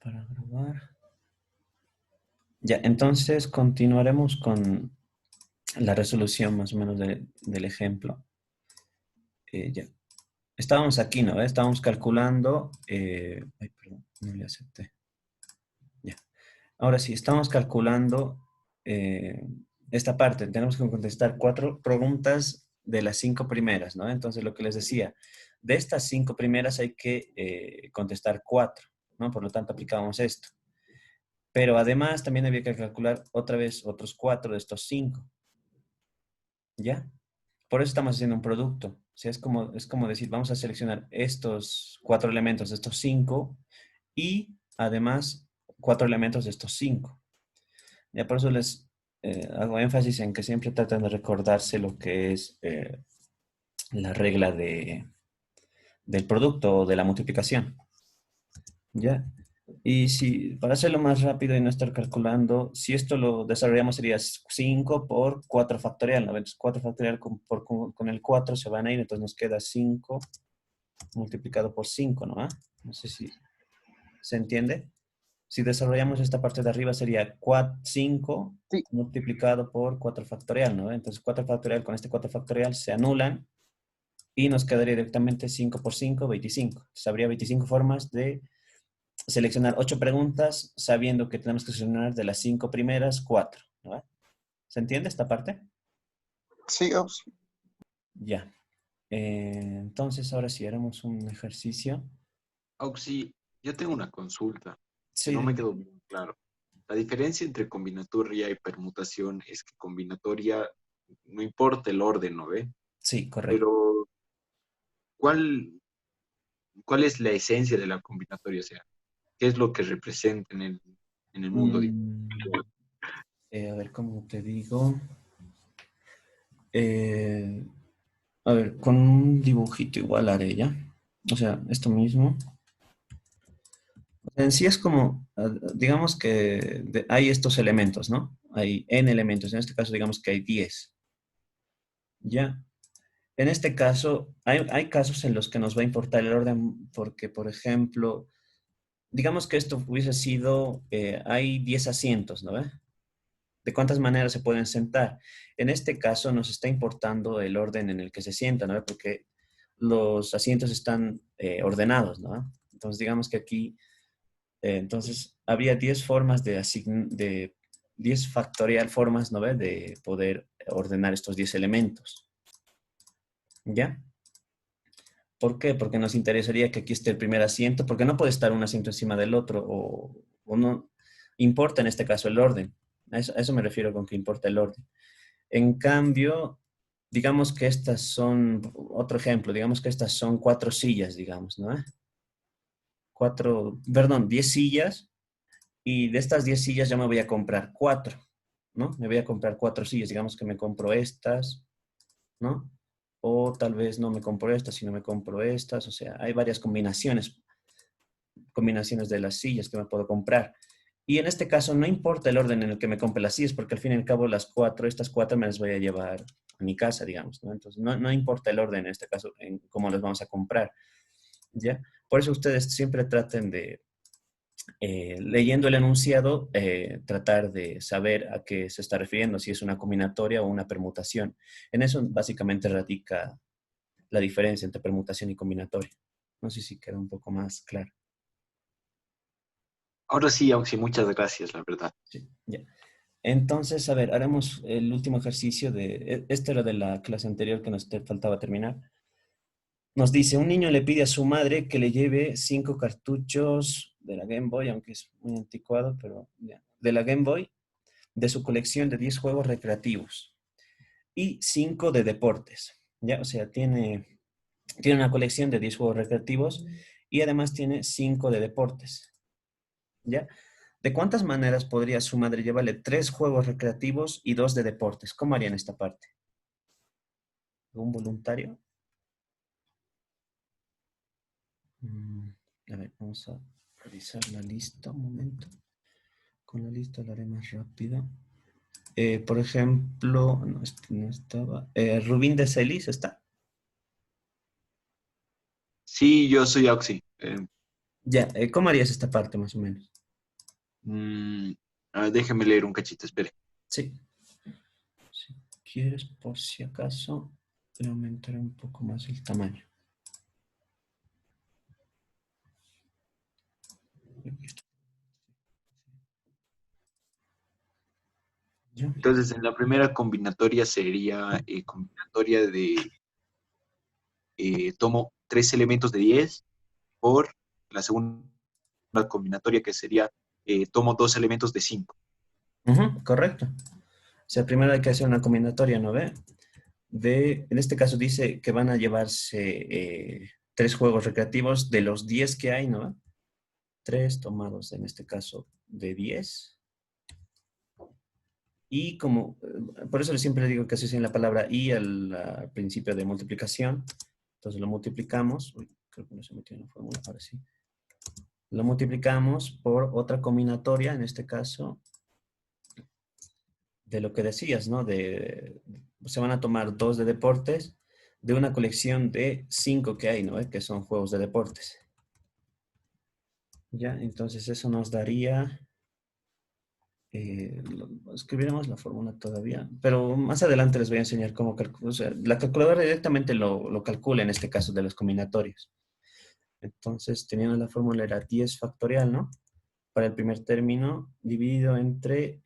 para grabar. Ya, entonces continuaremos con la resolución más o menos del ejemplo. Ya. Estábamos aquí, ¿no? Estábamos calculando. Ay, perdón, no le acepté. Ya. Ahora sí, estamos calculando esta parte. Tenemos que contestar 4 preguntas de las 5 primeras, ¿no? Entonces, lo que les decía, de estas 5 primeras hay que contestar 4, ¿no? Por lo tanto, aplicamos esto. Pero además también había que calcular otra vez otros 4 de estos 5. ¿Ya? Por eso estamos haciendo un producto. O sea, es como decir, vamos a seleccionar estos 4 elementos de estos 5 y además 4 elementos de estos 5. Ya por eso les hago énfasis en que siempre tratan de recordarse lo que es la regla del producto o de la multiplicación. ¿Ya? Y si, para hacerlo más rápido y no estar calculando, si esto lo desarrollamos sería 5 por 4 factorial, ¿no? Entonces 4 factorial con el 4 se van a ir, entonces nos queda 5 multiplicado por 5, ¿no? No sé si se entiende. Si desarrollamos esta parte de arriba sería 5 Sí, multiplicado por 4 factorial, ¿no? Entonces 4 factorial con este 4 factorial se anulan y nos quedaría directamente 5 por 5, 25. Entonces habría 25 formas de seleccionar 8 preguntas sabiendo que tenemos que seleccionar de las 5 primeras 4, ¿no? ¿Se entiende esta parte? sí, sí. Ya. Entonces ahora sí haremos un ejercicio. Auxi, yo tengo una consulta que Sí, no me dime. quedó bien claro. La diferencia entre combinatoria y permutación es que combinatoria no importa el orden, ¿no ve? Sí, correcto. Pero ¿cuál, cuál es la esencia de la combinatoria? O sea, ¿qué es lo que representa en el mundo? Mm, a ver, ¿cómo te digo? Eh, a ver, con un dibujito igual haré ya. O sea, esto mismo. En sí es como, digamos que hay estos elementos, ¿no? Hay n elementos. En este caso, digamos que hay 10. ¿Ya? En este caso, hay casos en los que nos va a importar el orden porque, por ejemplo, digamos que esto hubiese sido, hay 10 asientos, ¿no? ¿De cuántas maneras se pueden sentar? En este caso nos está importando el orden en el que se sientan, ¿no? Porque los asientos están ordenados, ¿no? Entonces, digamos que aquí, entonces, habría 10 formas de 10 factorial formas, ¿no? De poder ordenar estos 10 elementos, ¿ya? ¿Por qué? Porque nos interesaría que aquí esté el primer asiento, porque no puede estar un asiento encima del otro, o no. Importa en este caso el orden. A eso me refiero con que importa el orden. En cambio, digamos que estas son, otro ejemplo, digamos que estas son 4 sillas, digamos, ¿no? 10 sillas, y de estas 10 sillas ya me voy a comprar 4, ¿no? Me voy a comprar 4 sillas, digamos que me compro estas, ¿no? O tal vez no me compro estas, sino me compro estas. O sea, hay varias combinaciones de las sillas que me puedo comprar. Y en este caso no importa el orden en el que me compre las sillas, porque al fin y al cabo estas 4 me las voy a llevar a mi casa, digamos, ¿no? Entonces no importa el orden en este caso en cómo las vamos a comprar, ¿ya? Por eso ustedes siempre traten de, leyendo el enunciado, tratar de saber a qué se está refiriendo, si es una combinatoria o una permutación. En eso básicamente radica la diferencia entre permutación y combinatoria. No sé si queda un poco más claro. Ahora sí, Auxi, muchas gracias, la verdad. Sí, ya. Entonces, a ver, haremos el último ejercicio este era de la clase anterior que nos faltaba terminar. Nos dice, un niño le pide a su madre que le lleve 5 cartuchos de la Game Boy, aunque es muy anticuado, pero ya, de la Game Boy, de su colección de 10 juegos recreativos y 5 de deportes. Ya, o sea, tiene una colección de 10 juegos recreativos y además tiene 5 de deportes. ¿Ya? ¿De cuántas maneras podría su madre llevarle 3 juegos recreativos y 2 de deportes? ¿Cómo harían esta parte? ¿Un voluntario? Mm, a ver, vamos a revisar la lista un momento. Con la lista lo haré más rápido. Por ejemplo, no, este no estaba. Rubín de Celis está. Sí, yo soy Auxi. Ya, ¿cómo harías esta parte más o menos? Mm, déjeme leer un cachito, espere. Sí. Si quieres, por si acaso, le aumentaré un poco más el tamaño. ¿Ya? Entonces, en la primera combinatoria sería combinatoria de tomo 3 elementos de 10 por la segunda combinatoria que sería tomo 2 elementos de 5. Ujú, correcto. O sea, primero hay que hacer una combinatoria, ¿no ve? En este caso dice que van a llevarse 3 juegos recreativos de los 10 que hay, ¿no? 3 tomados en este caso de 10. Y como, por eso siempre le digo que asocien la palabra y al principio de multiplicación. Entonces lo multiplicamos. Uy, creo que no se metió en la fórmula, ahora sí. Lo multiplicamos por otra combinatoria, en este caso, de lo que decías, ¿no? Se van a tomar 2 de deportes de una colección de 5 que hay, ¿no? Que son juegos de deportes. Ya, entonces eso nos daría, escribiremos la fórmula todavía, pero más adelante les voy a enseñar cómo calcular, o sea, la calculadora directamente lo calcula en este caso de los combinatorios. Entonces, teniendo la fórmula era 10 factorial, ¿no? Para el primer término, dividido entre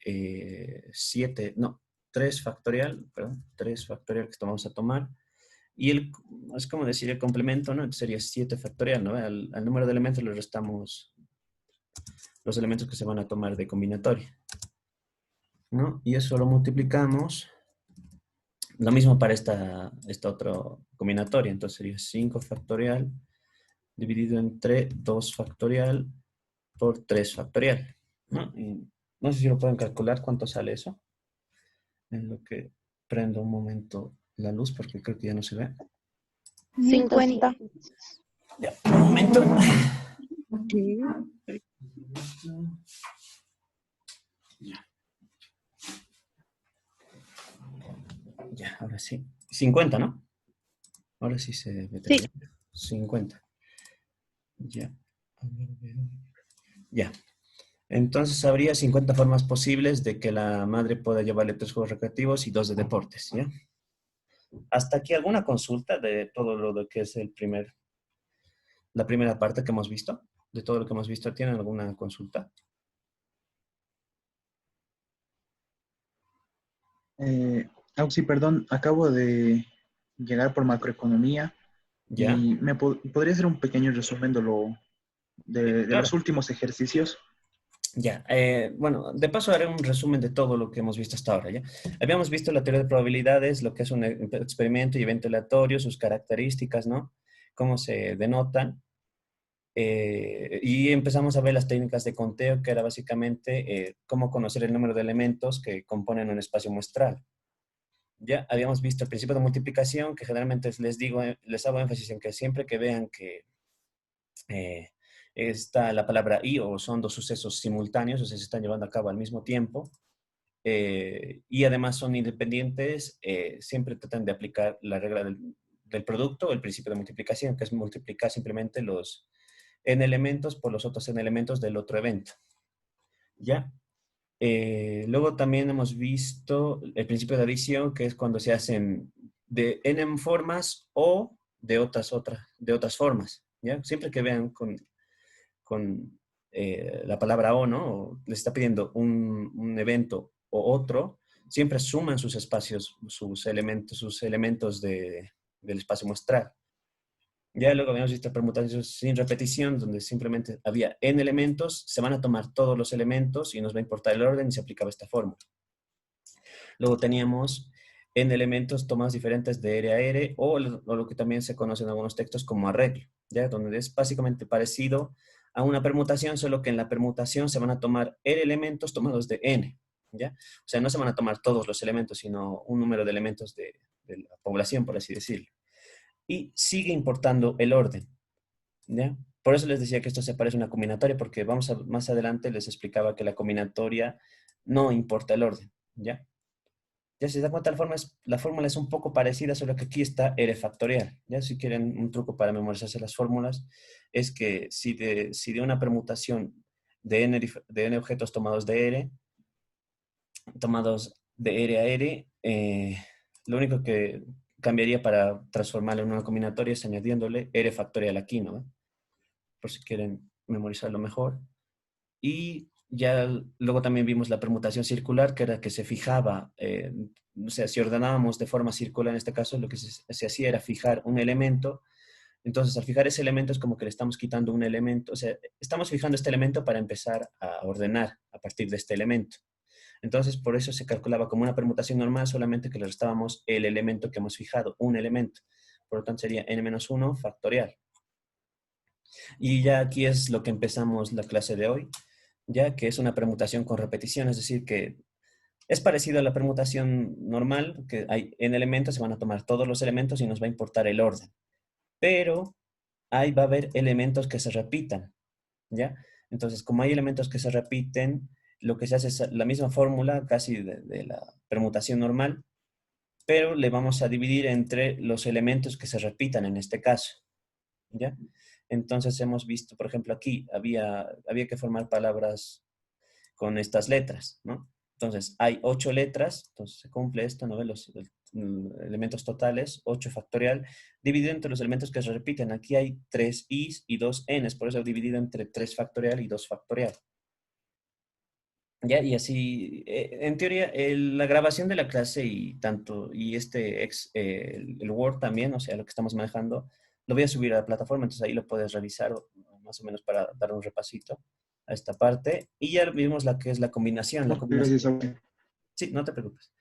7, no, 3 factorial, perdón, 3 factorial que vamos a tomar. Y es como decir el complemento, ¿no? Entonces sería 7 factorial, ¿no? Al número de elementos le restamos los elementos que se van a tomar de combinatoria, ¿no? Y eso lo multiplicamos. Lo mismo para esta otra combinatoria. Entonces sería 5 factorial dividido entre 2 factorial por 3 factorial, ¿no? Y no sé si lo pueden calcular cuánto sale eso. En lo que prendo un momento la luz porque creo que ya no se ve. 50. Ya, un momento. Sí. Ya. Ya, ahora sí. 50, ¿no? Ahora sí se ve. Sí. 50. Ya. Ya. Entonces habría 50 formas posibles de que la madre pueda llevarle 3 juegos recreativos y 2 de deportes, ¿ya? Hasta aquí alguna consulta de todo lo de que es la primera parte que hemos visto, de todo lo que hemos visto. ¿Tienen alguna consulta? Sí, perdón, acabo de llegar por macroeconomía ¿Ya? y podría hacer un pequeño resumen de los Claro. últimos ejercicios. Ya, bueno, de paso haré un resumen de todo lo que hemos visto hasta ahora, ¿ya? Habíamos visto la teoría de probabilidades, lo que es un experimento y evento aleatorio, sus características, ¿no? Cómo se denotan. Y empezamos a ver las técnicas de conteo, que era básicamente cómo conocer el número de elementos que componen un espacio muestral. Ya habíamos visto el principio de multiplicación, que generalmente les digo, les hago énfasis en que siempre que vean que eh, está la palabra y o son 2 sucesos simultáneos, o sea, se están llevando a cabo al mismo tiempo, y además son independientes, siempre tratan de aplicar la regla del producto o el principio de multiplicación, que es multiplicar simplemente los n elementos por los otros n elementos del otro evento. ¿Ya? Luego también hemos visto el principio de adición, que es cuando se hacen de n formas o de otras formas. ¿Ya? Siempre que vean con la palabra o, ¿no? O les está pidiendo un evento o otro, siempre suman sus espacios, sus elementos del espacio muestral. Ya luego habíamos visto permutaciones sin repetición, donde simplemente había n elementos, se van a tomar todos los elementos y nos va a importar el orden y se aplicaba esta fórmula. Luego teníamos n elementos tomados diferentes de R a R o lo que también se conoce en algunos textos como arreglo, ¿ya? Donde es básicamente parecido a una permutación, solo que en la permutación se van a tomar R elementos tomados de n, ¿ya? O sea, no se van a tomar todos los elementos, sino un número de elementos de la población, por así decirlo. Y sigue importando el orden, ¿ya? Por eso les decía que esto se parece a una combinatoria, porque más adelante les explicaba que la combinatoria no importa el orden, ¿ya? Ya si se da cuenta, la fórmula es un poco parecida, solo que aquí está r factorial. Ya si quieren un truco para memorizarse las fórmulas, es que si de una permutación de n objetos tomados de R a R, lo único que cambiaría para transformarlo en una combinatoria es añadiéndole R factorial aquí, ¿no? Por si quieren memorizarlo mejor. Y ya luego también vimos la permutación circular, que era que se fijaba, o sea, si ordenábamos de forma circular en este caso, lo que se hacía era fijar un elemento. Entonces, al fijar ese elemento es como que le estamos quitando un elemento, o sea, estamos fijando este elemento para empezar a ordenar a partir de este elemento. Entonces, por eso se calculaba como una permutación normal, solamente que le restábamos el elemento que hemos fijado, un elemento. Por lo tanto, sería n-1 factorial. Y ya aquí es lo que empezamos la clase de hoy, ya que es una permutación con repetición, es decir, que es parecido a la permutación normal, que hay n elementos, se van a tomar todos los elementos y nos va a importar el orden. Pero ahí va a haber elementos que se repitan, ¿ya? Entonces, como hay elementos que se repiten, lo que se hace es la misma fórmula casi de la permutación normal, pero le vamos a dividir entre los elementos que se repitan en este caso, ¿ya? Entonces hemos visto, por ejemplo, aquí había que formar palabras con estas letras, ¿no? Entonces, hay 8 letras, entonces se cumple esto, ¿no? Los elementos totales, 8 factorial, dividido entre los elementos que se repiten. Aquí hay 3 i's y 2 n's, por eso he dividido entre 3 factorial y 2 factorial. Ya, y así, en teoría, la grabación de la clase y tanto, y el Word también, o sea, lo que estamos manejando, lo voy a subir a la plataforma, entonces ahí lo puedes revisar más o menos para dar un repasito a esta parte. Y ya vimos la que es la combinación. La Ok, combinación, gracias, Saúl. sí, no te preocupes.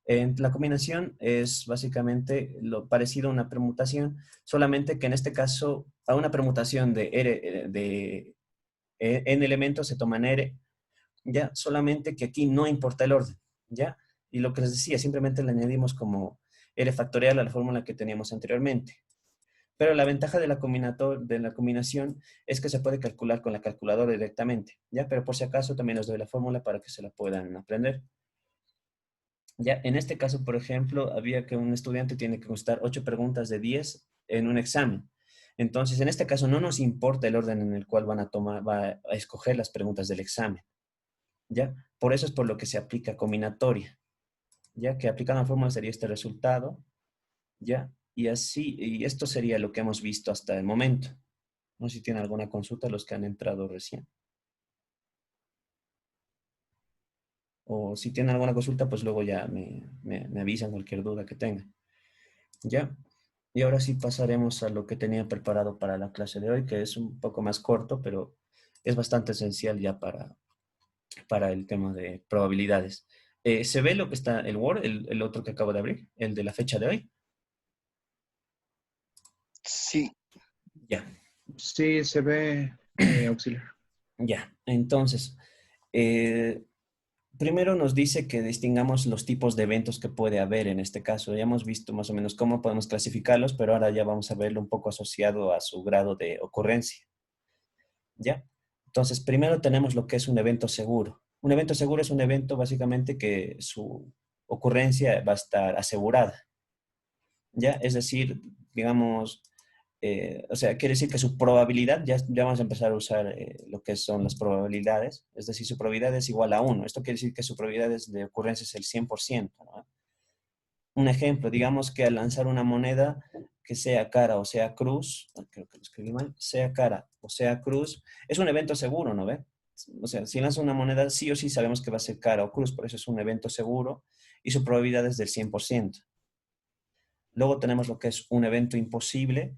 La combinación es básicamente lo parecido a una permutación, solamente que en este caso, a una permutación de n elementos se toman r, ¿ya? Solamente que aquí no importa el orden, ¿ya? Y lo que les decía, simplemente le añadimos como r factorial a la fórmula que teníamos anteriormente. Pero la ventaja de la combinación es que se puede calcular con la calculadora directamente, ¿ya? Pero por si acaso también les doy la fórmula para que se la puedan aprender. Ya, en este caso, por ejemplo, había que un estudiante tiene que contestar 8 preguntas de 10 en un examen. Entonces, en este caso no nos importa el orden en el cual va a escoger las preguntas del examen. ¿Ya? Por eso es por lo que se aplica combinatoria, ¿ya? Que aplicando la fórmula sería este resultado, ¿ya? Y así, y esto sería lo que hemos visto hasta el momento. No sé si tienen alguna consulta los que han entrado recién. O si tienen alguna consulta, pues luego ya me avisan cualquier duda que tengan. ¿Ya? Y ahora sí pasaremos a lo que tenía preparado para la clase de hoy, que es un poco más corto, pero es bastante esencial ya para el tema de probabilidades. ¿Se ve lo que está el Word, el otro que acabo de abrir, el de la fecha de hoy? Sí, Ya, Sí, se ve auxiliar. ya. Entonces, eh, primero nos dice que distingamos los tipos de eventos que puede haber en este caso. Ya hemos visto más o menos cómo podemos clasificarlos, pero ahora ya vamos a verlo un poco asociado a su grado de ocurrencia. ¿Ya? Entonces, primero tenemos lo que es un evento seguro. Un evento seguro es un evento básicamente que su ocurrencia va a estar asegurada. ¿Ya? Es decir, digamos, o sea, quiere decir que su probabilidad, ya vamos a empezar a usar lo que son las probabilidades, es decir, su probabilidad es igual a 1. Esto quiere decir que su probabilidad de ocurrencia es el 100%, ¿no? Un ejemplo, digamos que al lanzar una moneda que sea cara o sea cruz, creo que lo escribí mal, sea cara o sea cruz, es un evento seguro, ¿no ve? O sea, si lanza una moneda, sí o sí sabemos que va a ser cara o cruz, por eso es un evento seguro y su probabilidad es del 100%. Luego tenemos lo que es un evento imposible,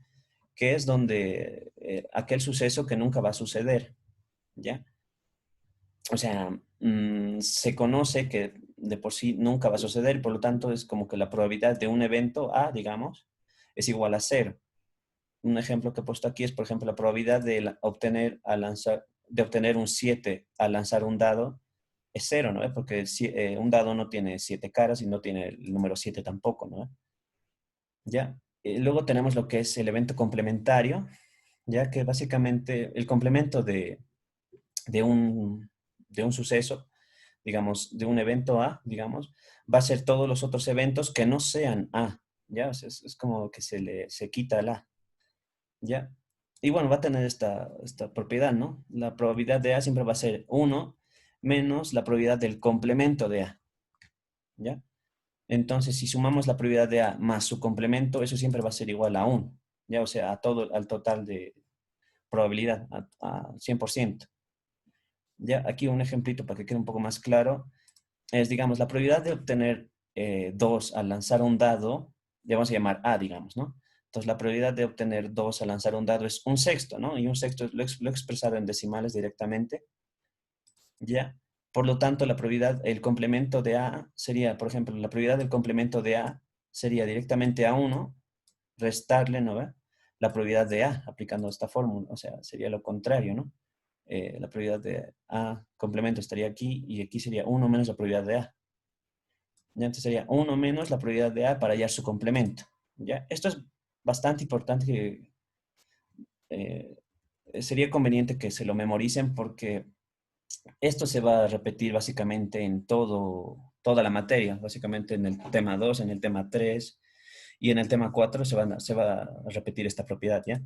que es donde aquel suceso que nunca va a suceder, ¿ya? O sea, se conoce que de por sí nunca va a suceder, por lo tanto es como que la probabilidad de un evento A, digamos, es igual a 0. Un ejemplo que he puesto aquí es, por ejemplo, la probabilidad de obtener un 7 al lanzar un dado es 0, ¿no? Porque un dado no tiene 7 caras y no tiene el número 7 tampoco, ¿no? ¿Ya? Luego tenemos lo que es el evento complementario, ya que básicamente el complemento de un suceso, digamos, de un evento A, digamos, va a ser todos los otros eventos que no sean A, ¿ya? O sea, es como que se quita el A, ¿ya? Y bueno, va a tener esta propiedad, ¿no? La probabilidad de A siempre va a ser 1 menos la probabilidad del complemento de A, ¿ya? Entonces, si sumamos la probabilidad de A más su complemento, eso siempre va a ser igual a 1, ¿ya? O sea, al total de probabilidad, a 100%. Ya, aquí un ejemplito para que quede un poco más claro, es, digamos, la probabilidad de obtener 2 al lanzar un dado, le vamos a llamar A, digamos, ¿no? Entonces, la probabilidad de obtener 2 al lanzar un dado es un sexto, ¿no? Y un sexto lo he expresado en decimales directamente, ¿ya? Por lo tanto, la probabilidad, el complemento de A sería, por ejemplo, la probabilidad del complemento de A sería directamente A1, restarle, ¿no ve? La probabilidad de A, aplicando esta fórmula, o sea, sería lo contrario, ¿no? La probabilidad de A complemento estaría aquí y aquí sería 1 menos la probabilidad de A. ¿Ya? Entonces sería 1 menos la probabilidad de A para hallar su complemento. ¿Ya? Esto es bastante importante que sería conveniente que se lo memoricen porque esto se va a repetir básicamente en toda la materia, básicamente en el tema 2, en el tema 3 y en el tema 4 se va a repetir esta propiedad, ¿ya?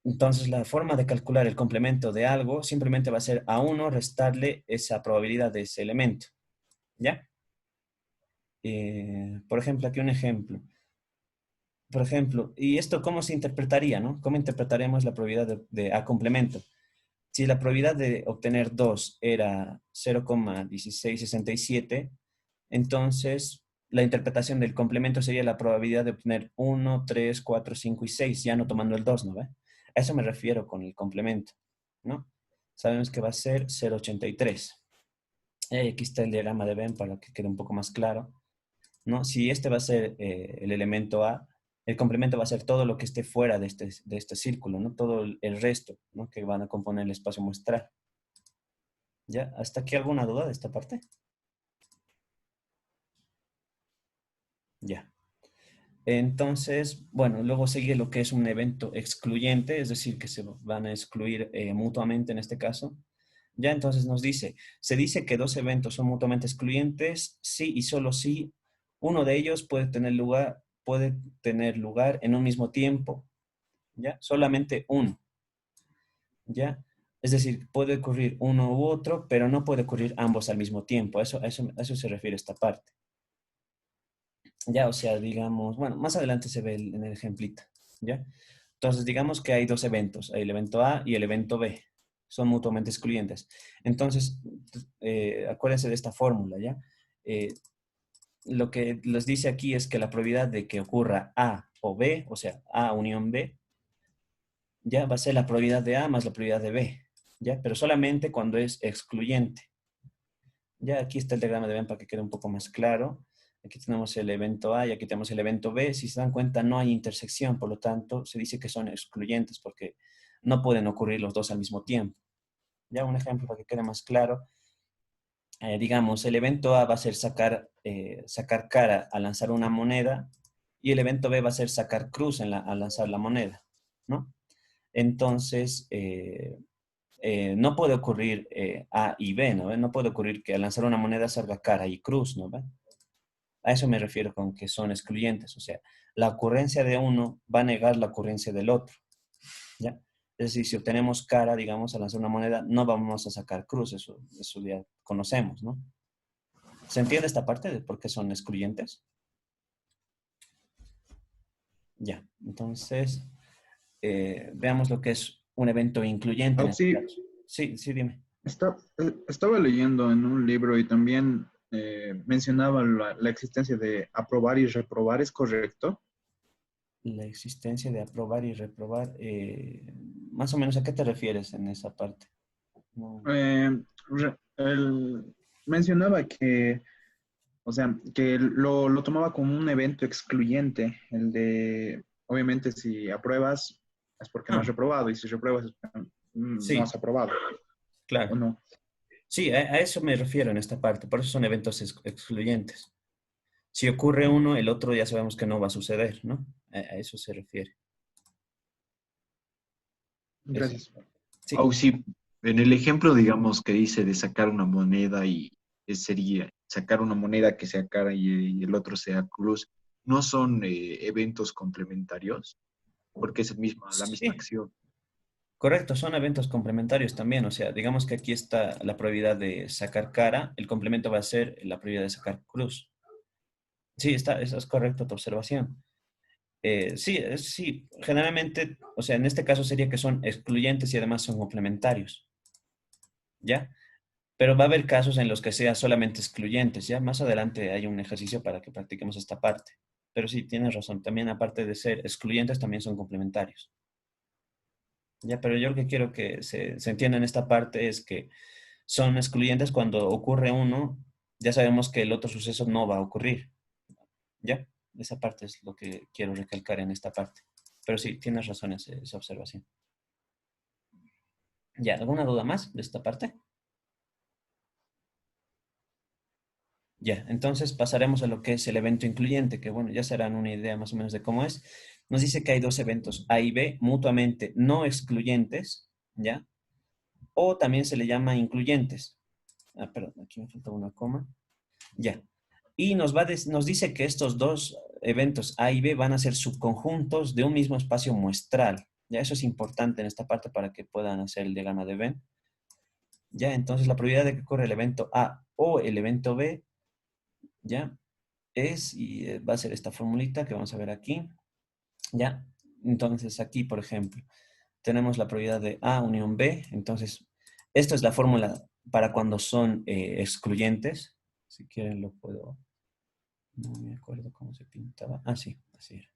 Entonces, la forma de calcular el complemento de algo simplemente va a ser a 1 restarle esa probabilidad de ese elemento, ¿ya? Por ejemplo, aquí un ejemplo. Por ejemplo, ¿y esto cómo se interpretaría, no? ¿Cómo interpretaremos la probabilidad de A complemento? Si la probabilidad de obtener 2 era 0,1667, entonces la interpretación del complemento sería la probabilidad de obtener 1, 3, 4, 5 y 6, ya no tomando el 2, ¿no ve? A eso me refiero con el complemento, ¿no? Sabemos que va a ser 0,83. Aquí está el diagrama de Venn para que quede un poco más claro, ¿no? Si este va a ser el elemento A, el complemento va a ser todo lo que esté fuera de este círculo, ¿no? Todo el resto, ¿no? Que van a componer el espacio muestral. ¿Ya? ¿Hasta aquí alguna duda de esta parte? Ya. Entonces, bueno, luego sigue lo que es un evento excluyente, es decir, que se van a excluir mutuamente en este caso. Ya entonces nos dice, se dice que dos eventos son mutuamente excluyentes si y solo si uno de ellos puede tener lugar en un mismo tiempo, ¿ya? Solamente uno, ¿ya? Es decir, puede ocurrir uno u otro, pero no puede ocurrir ambos al mismo tiempo. A eso se refiere esta parte. Ya, o sea, digamos, bueno, más adelante se ve en el ejemplito, ¿ya? Entonces, digamos que hay dos eventos, hay el evento A y el evento B, son mutuamente excluyentes. Entonces, acuérdense de esta fórmula, ¿ya? Eh, lo que les dice aquí es que la probabilidad de que ocurra A o B, o sea, A unión B, ya va a ser la probabilidad de A más la probabilidad de B, ¿ya? Pero solamente cuando es excluyente. Ya aquí está el diagrama de Venn para que quede un poco más claro. Aquí tenemos el evento A y aquí tenemos el evento B. Si se dan cuenta, no hay intersección, por lo tanto, se dice que son excluyentes porque no pueden ocurrir los dos al mismo tiempo. Ya un ejemplo para que quede más claro. Digamos, el evento A va a ser sacar cara al lanzar una moneda y el evento B va a ser sacar cruz al lanzar la moneda, ¿no? Entonces, no puede ocurrir A y B, ¿no? No puede ocurrir que al lanzar una moneda salga cara y cruz, ¿no? A eso me refiero con que son excluyentes, o sea, la ocurrencia de uno va a negar la ocurrencia del otro, ¿ya? Es decir, si obtenemos cara, digamos, al lanzar una moneda, no vamos a sacar cruz, eso ya conocemos, ¿no? ¿Se entiende esta parte de por qué son excluyentes? Ya, entonces, veamos lo que es un evento incluyente en este Sí, caso. Sí, sí, dime. estaba leyendo en un libro y también mencionaba la existencia de aprobar y reprobar, ¿es correcto? La existencia de aprobar y reprobar, más o menos, ¿a qué te refieres en esa parte? No. Él mencionaba que, o sea, que lo tomaba como un evento excluyente, el de, obviamente, si apruebas es porque no has Ah, reprobado y si repruebas es porque no sí, has aprobado, ¿o claro. no? Sí, a eso me refiero en esta parte, por eso son eventos excluyentes. Si ocurre uno, el otro ya sabemos que no va a suceder, ¿no? A eso se refiere. Esa es Gracias. la parte. Sí, O si, En el ejemplo, digamos, que dice de sacar una moneda y sería sacar una moneda que sea cara y el otro sea cruz, ¿no son eventos complementarios? Porque es la misma Sí, acción. correcto, son eventos complementarios también. O sea, digamos que aquí está la probabilidad de sacar cara, el complemento va a ser la probabilidad de sacar cruz. Sí, eso es correcto tu observación. Sí, sí, generalmente, o sea, en este caso sería que son excluyentes y además son complementarios, ¿ya? Pero va a haber casos en los que sean solamente excluyentes, ¿ya? Más adelante hay un ejercicio para que practiquemos esta parte. Pero sí, tienes razón, también aparte de ser excluyentes, también son complementarios. Ya, pero yo lo que quiero que se entienda en esta parte es que son excluyentes cuando ocurre uno, ya sabemos que el otro suceso no va a ocurrir, ¿ya? Esa parte es lo que quiero recalcar en esta parte. Pero sí, tienes razón esa observación. ¿Ya? ¿Alguna duda más de esta parte? Ya, entonces pasaremos a lo que es el evento incluyente, que bueno, ya se harán una idea más o menos de cómo es. Nos dice que hay dos eventos, A y B, mutuamente no excluyentes, ¿ya? O también se le llama incluyentes. Ah, perdón, aquí me falta una coma. Ya. Y nos dice que estos dos eventos A y B van a ser subconjuntos de un mismo espacio muestral. Ya, eso es importante en esta parte para que puedan hacer el diagrama de Venn. Ya, entonces la probabilidad de que ocurra el evento A o el evento B, ya, va a ser esta formulita que vamos a ver aquí. Ya, entonces aquí, por ejemplo, tenemos la probabilidad de A unión B. Entonces, esto es la fórmula para cuando son excluyentes. Si quieren lo puedo. No me acuerdo cómo se pintaba. Ah, sí, así era.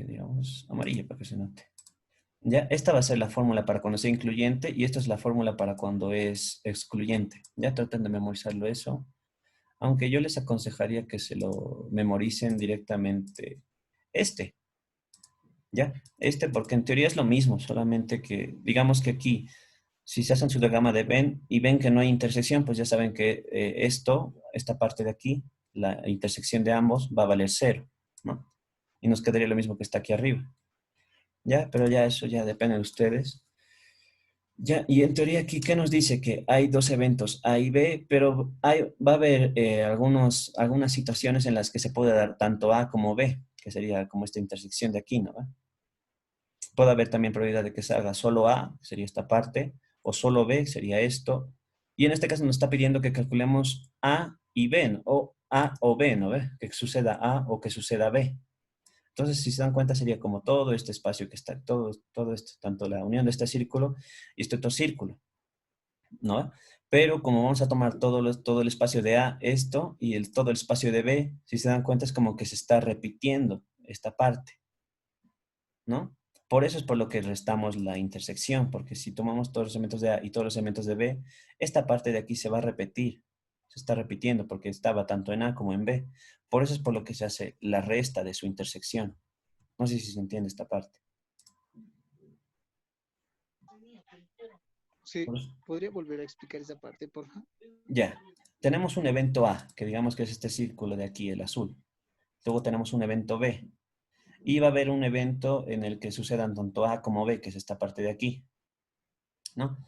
Digamos, amarillo para que se note. Ya, esta va a ser la fórmula para cuando sea incluyente y esta es la fórmula para cuando es excluyente. Ya traten de memorizarlo eso. Aunque yo les aconsejaría que se lo memoricen directamente este. ¿Ya? Este porque en teoría es lo mismo, solamente que digamos que aquí, si se hacen su diagrama de Venn y ven que no hay intersección, pues ya saben que esta parte de aquí, la intersección de ambos va a valer cero, ¿no? Y nos quedaría lo mismo que está aquí arriba. ¿Ya? Pero ya eso ya depende de ustedes. Ya, y en teoría aquí, ¿qué nos dice? Que hay dos eventos A y B, pero va a haber algunas situaciones en las que se puede dar tanto A como B, que sería como esta intersección de aquí, ¿no? Puede haber también probabilidad de que se haga solo A, que sería esta parte, o solo B, que sería esto. Y en este caso nos está pidiendo que calculemos A y B, ¿no? O A o B, ¿no ve? Que suceda A o que suceda B. Entonces, si se dan cuenta, sería como todo este espacio que está, todo esto, tanto la unión de este círculo y este otro círculo, ¿no? Pero como vamos a tomar todo el espacio de A, esto, y todo el espacio de B, si se dan cuenta, es como que se está repitiendo esta parte, ¿no? Por eso es por lo que restamos la intersección, porque si tomamos todos los elementos de A y todos los elementos de B, esta parte de aquí se va a repetir, se está repitiendo porque estaba tanto en A como en B. Por eso es por lo que se hace la resta de su intersección. No sé si se entiende esta parte. Sí, Por eso- ¿podría volver a explicar esa parte, por favor? Ya, tenemos un evento A, que digamos que es este círculo de aquí, el azul. Luego tenemos un evento B. Y va a haber un evento en el que sucedan tanto A como B, que es esta parte de aquí, ¿no?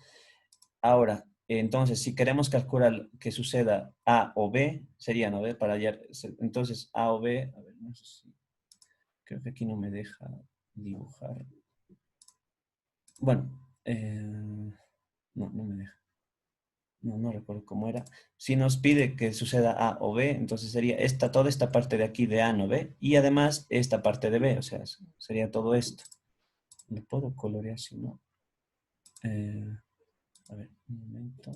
Ahora, entonces, si queremos calcular que suceda A o B, sería, ¿no? Para hallar, entonces A o B, a ver, no sé si, creo que aquí no me deja dibujar. Bueno, no me deja. No recuerdo cómo era. Si nos pide que suceda A o B, entonces sería toda esta parte de aquí de A, ¿no ve? Y además esta parte de B, o sea, sería todo esto. ¿Le puedo colorear si no? A ver, un momento.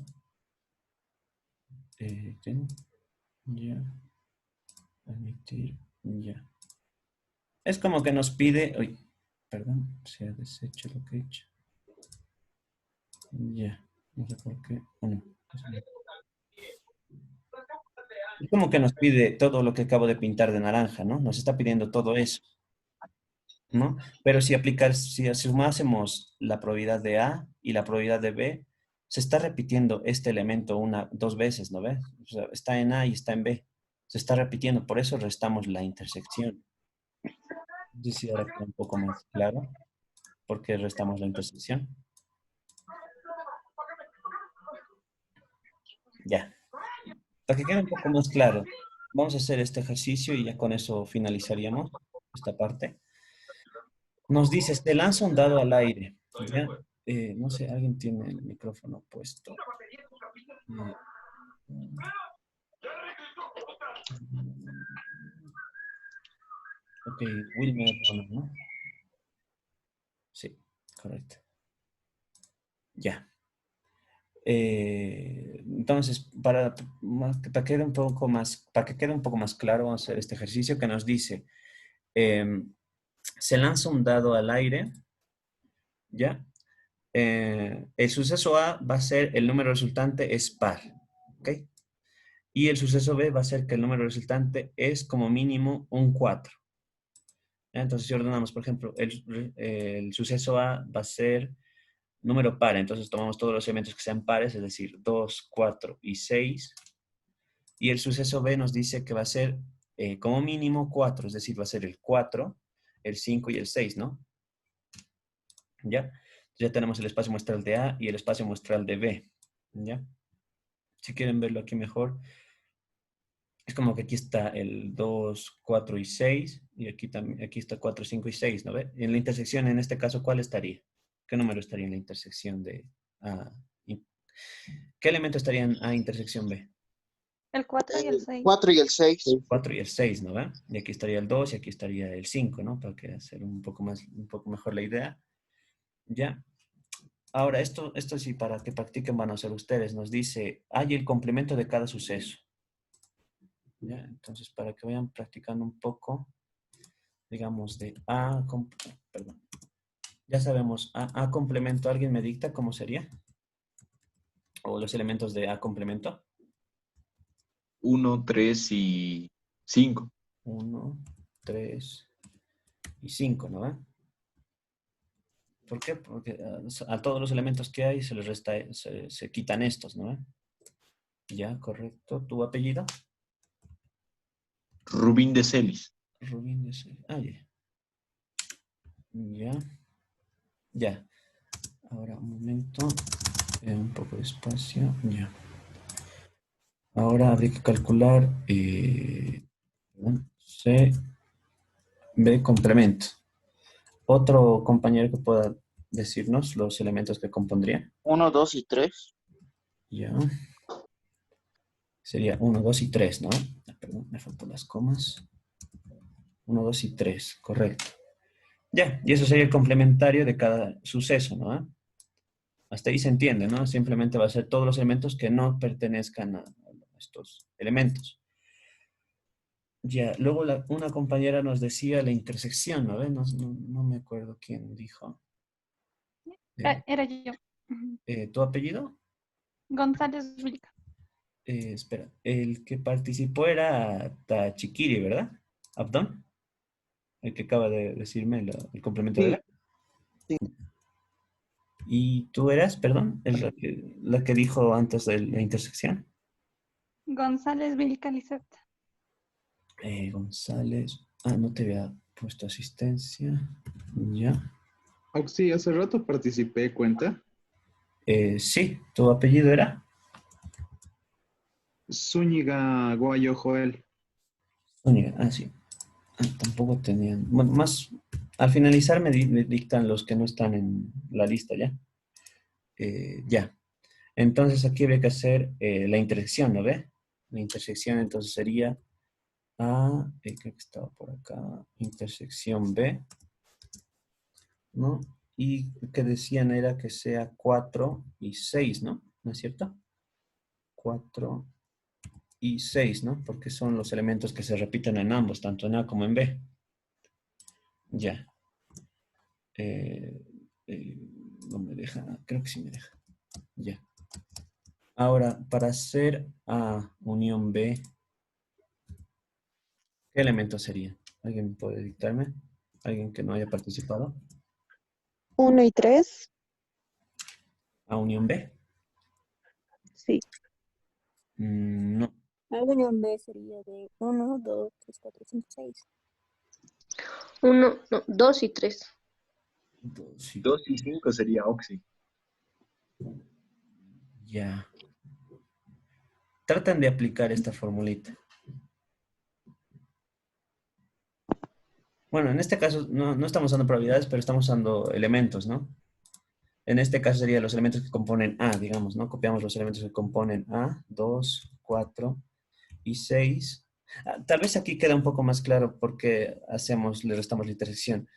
Ya, permitir, ya. Es como que nos pide, uy, perdón, se ha deshecho lo que he hecho. Ya, no sé por qué. Bueno, es como que nos pide todo lo que acabo de pintar de naranja, ¿no? Nos está pidiendo todo eso, ¿no? Pero si sumásemos la probabilidad de A y la probabilidad de B, se está repitiendo este elemento dos veces, ¿no ves? O sea, está en A y está en B. Se está repitiendo, por eso restamos la intersección. No sé si ahora queda un poco más claro por qué restamos la intersección. Ya. Para que quede un poco más claro, vamos a hacer este ejercicio y ya con eso finalizaríamos esta parte. Nos dice, se lanza un dado al aire. ¿Ya? No sé, alguien tiene el micrófono puesto. Eh, ok, Wilmer, bueno, ¿no? Sí, correcto. Ya. Entonces, para que quede un poco más, para que quede un poco más claro, vamos a hacer este ejercicio que nos dice, se lanza un dado al aire, ¿ya? El suceso A va a ser el número resultante es par, ¿ok? Y el suceso B va a ser que el número resultante es como mínimo un 4. ¿Ya? Entonces, si ordenamos, por ejemplo, el suceso A va a ser número par, entonces tomamos todos los elementos que sean pares, es decir, 2, 4 y 6. Y el suceso B nos dice que va a ser como mínimo 4, es decir, va a ser el 4, el 5 y el 6, ¿no? ¿Ya? Ya tenemos el espacio muestral de A y el espacio muestral de B, ¿ya? Si quieren verlo aquí mejor, es como que aquí está el 2, 4 y 6, y aquí, también, aquí está 4, 5 y 6, ¿no ve? En la intersección, en este caso, ¿cuál estaría? ¿Qué número estaría en la intersección de A? ¿Qué elemento estaría en A intersección B? El 4 y el El 6. 4 y el 6. 4 y el 6, ¿no ve? Y aquí estaría el 2 y aquí estaría el 5, ¿no? Para que hacer un poco mejor la idea. ¿Ya? Ahora, esto sí, para que practiquen van a hacer ustedes. Nos dice, hay el complemento de cada suceso. ¿Ya? Entonces, para que vayan practicando un poco, digamos, de perdón. Ya sabemos, A complemento, ¿alguien me dicta cómo sería? O los elementos de A complemento. 1, 3 y 5. 1, 3 y 5, ¿no ve? ¿Por qué? Porque a todos los elementos que hay se les resta, se quitan estos, ¿no? Ya, correcto. ¿Tu apellido? Rubín de Celis. Rubín de Celis. Ah, ya. Ya. Ya. Ahora, un momento. Un poco de espacio. Ya. Ahora habría que calcular C, B complemento. Otro compañero que pueda decirnos los elementos que compondría. 1, 2 y 3. Ya. Sería 1, 2 y 3, ¿no? Perdón, me faltan las comas. 1, 2 y 3, correcto. Ya, y eso sería el complementario de cada suceso, ¿no? Hasta ahí se entiende, ¿no? Simplemente va a ser todos los elementos que no pertenezcan a estos elementos. Ya, luego una compañera nos decía la intersección, ¿no? No me acuerdo quién dijo. Era yo. Ujú. ¿Tu apellido? González Vilca. Espera, el que participó era Tachiquiri, ¿verdad? Abdón, el que acaba de decirme el complemento de Sí, B. ¿Y tú eras, perdón, la que dijo antes de la intersección? González Vilca Lisette. González. Ah, no te había puesto asistencia. Ya. Sí, hace rato participé, ¿cuenta? Sí, ¿tu apellido era? Zúñiga Guayo Joel. Zúñiga. Ah, sí. Ah, tampoco tenían. Bueno, más. Al finalizar me dictan los que no están en la lista, ¿ya? Ya. Entonces aquí habría que hacer la intersección, ¿no ve? La intersección entonces sería A, creo que estaba por acá, intersección B, ¿no? Y que decían era que sea 4 y 6, ¿no? ¿No es cierto? 4 y 6, ¿no? Porque son los elementos que se repiten en ambos, tanto en A como en B. Ya. Eh, eh, no me deja, creo que sí me deja. Ya. Ahora, para hacer A unión B, ¿qué elemento sería? ¿Alguien puede dictarme? ¿Alguien que no haya participado? 1 y 3. ¿A unión B? Sí. No. La unión B sería de 1, 2, 3, 4, 5, 6. 1, no, 2 y 3. 2 y 5 sería Oxy. Ya. Tratan de aplicar esta formulita. Bueno, en este caso no estamos usando probabilidades, pero estamos usando elementos, ¿no? En este caso serían los elementos que componen A, digamos, ¿no? Copiamos los elementos que componen A, 2, 4 y 6. Tal vez aquí queda un poco más claro porque le restamos la intersección.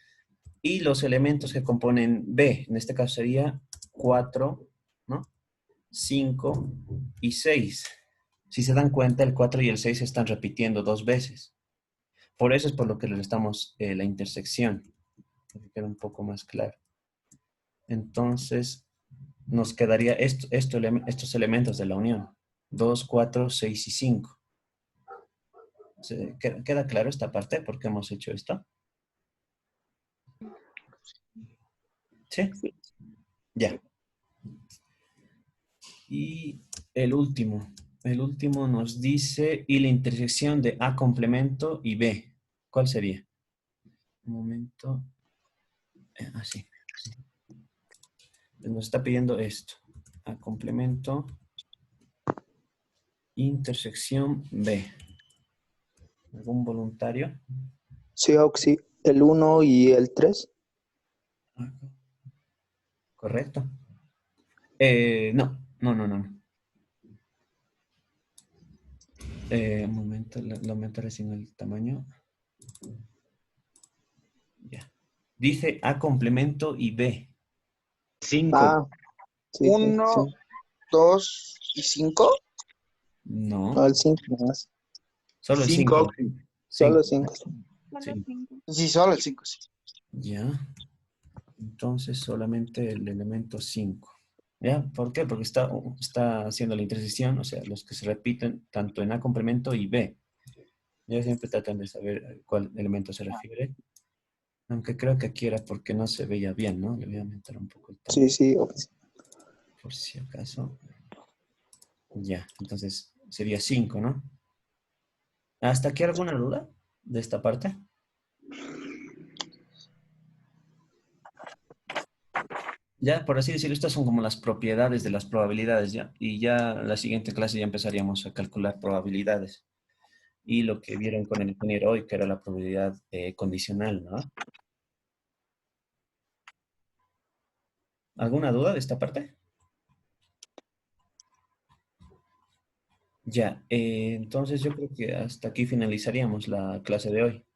Y los elementos que componen B, en este caso sería 4, ¿no? 5 y 6. Si se dan cuenta, el 4 y el 6 se están repitiendo 2 veces. Por eso es por lo que le restamos la intersección. Para que quede un poco más claro. Entonces, nos quedaría estos elementos de la unión. 2, 4, 6 y 5. ¿Queda claro esta parte? ¿Por qué hemos hecho esto? ¿Sí? Sí. Ya. Y el último nos dice, y la intersección de A complemento y B. ¿Cuál sería? Un momento. Así. Nos está pidiendo esto. A complemento, intersección B. ¿Algún voluntario? Sí, Oxy, el 1 y el 3. Correcto. No. Un momento, lo aumentaré sin el tamaño. Ya. Dice A complemento y B. 5. Ah, sí, 1, sí. 2 y 5. No. No, el 5 más. Solo el 5. 5. Solo 5. Sí. Sí, solo el 5, sí. Ya. Entonces solamente el elemento 5. ¿Ya? ¿Por qué? Porque está haciendo la intersección, o sea, los que se repiten tanto en A complemento y B. Ya siempre tratan de saber a cuál elemento se refiere. Aunque creo que aquí era porque no se veía bien, ¿no? Le voy a aumentar un poco el tamaño. Sí, Oxy. Por si acaso. Ya, entonces sería 5, ¿no? ¿Hasta aquí alguna duda de esta parte? Ya, por así decirlo, estas son como las propiedades de las probabilidades, ¿ya? Y ya en la siguiente clase ya empezaríamos a calcular probabilidades. Y lo que vieron con el ingeniero hoy, que era la probabilidad condicional, ¿no? ¿Alguna duda de esta parte? Ya, entonces yo creo que hasta aquí finalizaríamos la clase de hoy.